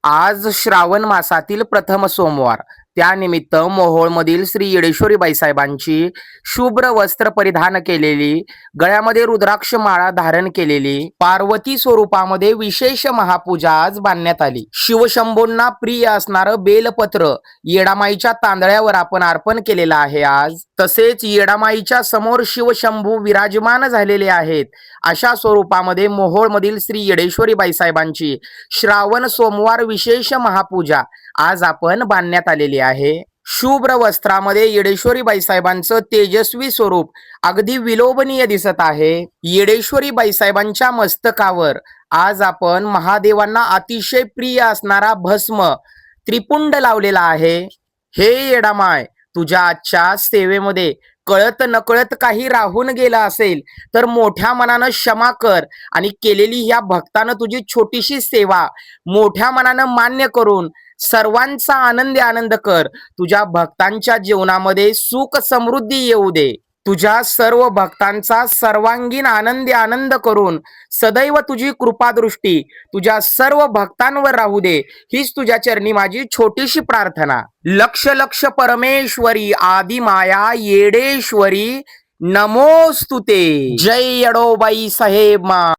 आज श्रावण मासातील प्रथम सोमवार. त्यानिमित्त मोहोळमधील श्री येडेश्वरी बाईसाहेबांची शुभ्र वस्त्र परिधान केलेली, गळ्यामध्ये रुद्राक्ष माळा धारण केलेली पार्वती स्वरूपामध्ये विशेष महापूजा आज बांधण्यात आली. शिवशंभोंना प्रिय असणारं बेलपत्र येडामाईच्या तांदळ्यावर आपण अर्पण केलेलं आहे आज. तसेच येडामाईच्या समोर शिवशंभू विराजमान झालेले आहेत. अशा स्वरूपामध्ये मोहोळमधील श्री येडेश्वरी बाईसाहेबांची श्रावण सोमवार विशेष महापूजा आज आपण बांधण्यात आलेली आहे. शुभ्र वस्त्रामध्ये येडेश्वरी बाईसाहेबांचं तेजस्वी स्वरूप अगदी विलोभनीय दिसत आहे. येडेश्वरी बाईसाहेबांच्या मस्तकावर आज आपण महादेवांना अतिशय प्रिय असणारा भस्म त्रिपुंड लावलेला आहे. हे येडामाय, तुझ्या आजच्या सेवेमध्ये कळत नकळत काही राहून गेलं असेल तर मोठ्या मनानं क्षमा कर आणि केलेली ह्या भक्तानं तुझी छोटीशी सेवा मोठ्या मनानं मान्य करून सर्वांचा आनंदी आनंद कर. तुझ्या भक्तांच्या जीवनामध्ये सुख समृद्धी येऊ दे. तुझ्या सर्व भक्तांचा सर्वांगीण आनंदी आनंद करून सदैव तुझी कृपादृष्टी तुझ्या सर्व भक्तांवर राहू दे, हीच तुझ्या चरणी माझी छोटीशी प्रार्थना. लक्ष लक्ष परमेश्वरी आदिमाया येडेश्वरी नमोस्तुते. जय येडोबाई साहेब मा.